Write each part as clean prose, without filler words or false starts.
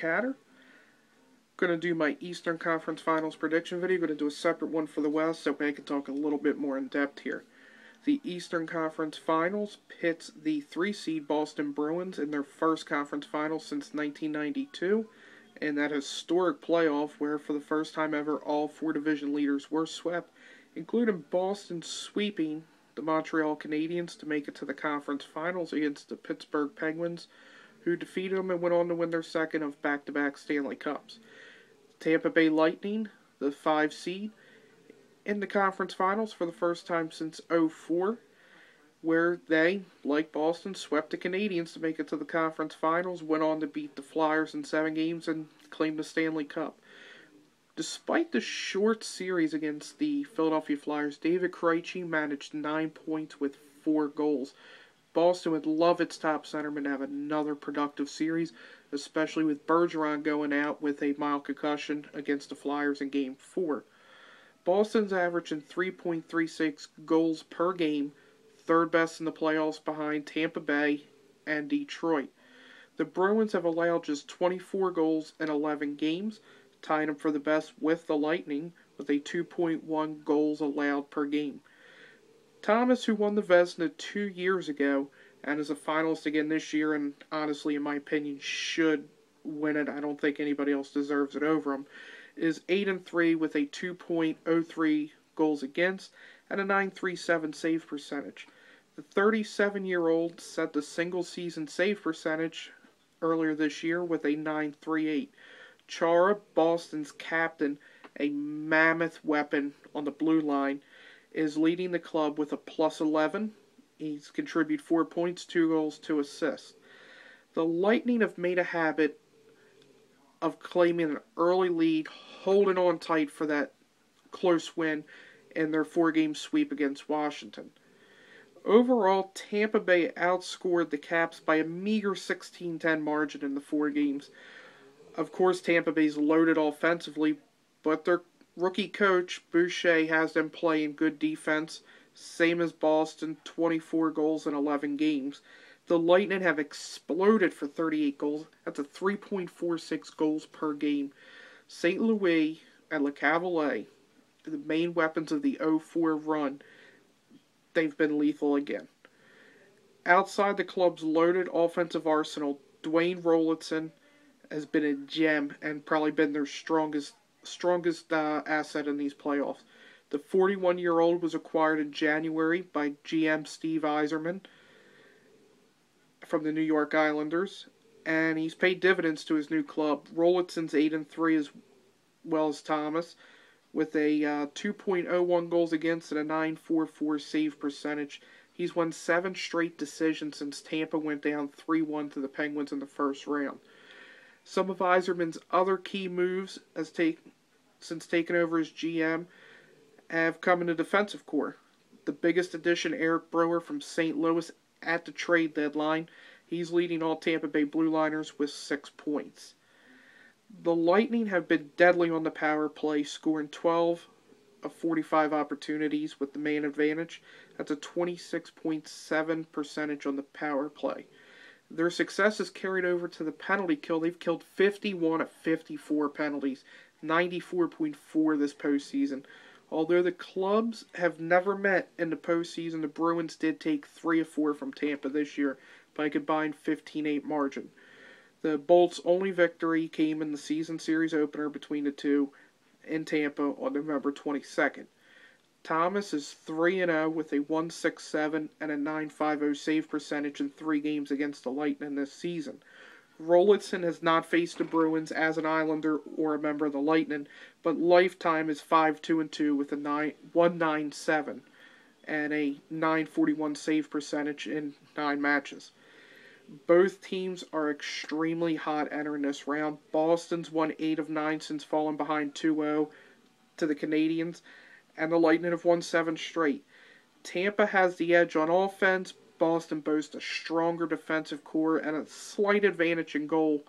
Catter. Going to do my Eastern Conference Finals prediction video. Going to do a separate one for the West so I can talk a little bit more in depth here. The Eastern Conference Finals pits the 3-seed Boston Bruins in their first conference final since 1992, in that historic playoff where for the first time ever all 4 division leaders were swept, including Boston sweeping the Montreal Canadiens to make it to the conference finals against the Pittsburgh Penguins, who defeated them and went on to win their second of back-to-back Stanley Cups. Tampa Bay Lightning, the 5 seed, in the conference finals for the first time since '04, where they, like Boston, swept the Canadiens to make it to the conference finals, went on to beat the Flyers in 7 games and claim the Stanley Cup. Despite the short series against the Philadelphia Flyers, David Krejci managed 9 points with 4 goals. Boston would love its top centerman to have another productive series, especially with Bergeron going out with a mild concussion against the Flyers in Game 4. Boston's averaging 3.36 goals per game, third best in the playoffs behind Tampa Bay and Detroit. The Bruins have allowed just 24 goals in 11 games, tying them for the best with the Lightning with a 2.1 goals allowed per game. Thomas, who won the Vezina 2 years ago and is a finalist again this year, and honestly, in my opinion, should win it. I don't think anybody else deserves it over him. Is 8-3 with a 2.03 goals against and a .937 save percentage. The 37-year-old set the single-season save percentage earlier this year with a .938. Chara, Boston's captain, a mammoth weapon on the blue line, is leading the club with a +11. He's contributed 4 points, 2 goals, 2 assists. The Lightning have made a habit of claiming an early lead, holding on tight for that close win in their 4-game sweep against Washington. Overall, Tampa Bay outscored the Caps by a meager 16-10 margin in the 4 games. Of course, Tampa Bay's loaded offensively, but their rookie coach, Boucher, has them playing good defense, same as Boston, 24 goals in 11 games. The Lightning have exploded for 38 goals. That's a 3.46 goals per game. St. Louis and Le Cavalier, the main weapons of the '04 run, they've been lethal again. Outside the club's loaded offensive arsenal, Dwayne Rolotzen has been a gem and probably been their strongest asset in these playoffs. The 41-year-old was acquired in January by GM Steve Yzerman from the New York Islanders, and he's paid dividends to his new club. Rolotzen's 8-3 as well as Thomas, with a 2.01 goals against and a .944 save percentage. He's won 7 straight decisions since Tampa went down 3-1 to the Penguins in the first round. Some of Yzerman's other key moves since taking over as GM have come in the defensive core. The biggest addition, Eric Brewer from St. Louis at the trade deadline. He's leading all Tampa Bay Blue Liners with 6 points. The Lightning have been deadly on the power play, scoring 12 of 45 opportunities with the man advantage. That's a 26.7 percentage on the power play. Their success is carried over to the penalty kill. They've killed 51 of 54 penalties, 94.4 this postseason. Although the clubs have never met in the postseason, the Bruins did take 3 of 4 from Tampa this year by a combined 15-8 margin. The Bolts' only victory came in the season series opener between the two in Tampa on November 22nd. Thomas is 3-0 with a .167 and a .950 save percentage in 3 games against the Lightning this season. Rolotzen has not faced the Bruins as an Islander or a member of the Lightning, but lifetime is 5-2-2 with a .197 and a .941 save percentage in 9 matches. Both teams are extremely hot entering this round. Boston's won 8 of 9 since falling behind 2-0 to the Canadiens, and the Lightning have won 7 straight. Tampa has the edge on offense. Boston boasts a stronger defensive core and a slight advantage in goal,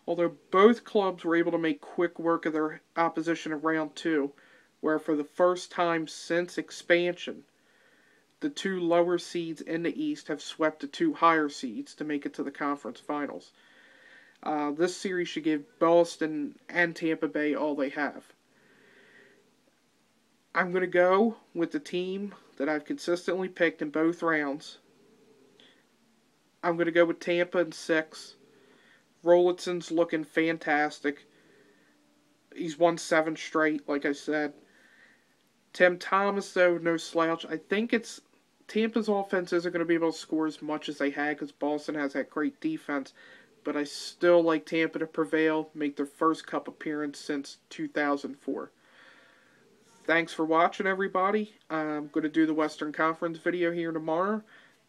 although both clubs were able to make quick work of their opposition in round 2, where for the first time since expansion, the 2 lower seeds in the East have swept the 2 higher seeds to make it to the conference finals. This series should give Boston and Tampa Bay all they have. I'm going to go with the team that I've consistently picked in both rounds. I'm going to go with Tampa in 6. Rollitson's looking fantastic. He's won 7 straight, like I said. Tim Thomas, though, no slouch. I think it's Tampa's offense isn't going to be able to score as much as they had because Boston has that great defense. But I still like Tampa to prevail, make their first Cup appearance since 2004. Thanks for watching, everybody. I'm going to do the Western Conference video here tomorrow.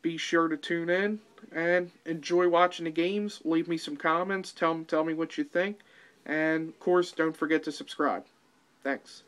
Be sure to tune in and enjoy watching the games. Leave me some comments. Tell me what you think. And, of course, don't forget to subscribe. Thanks.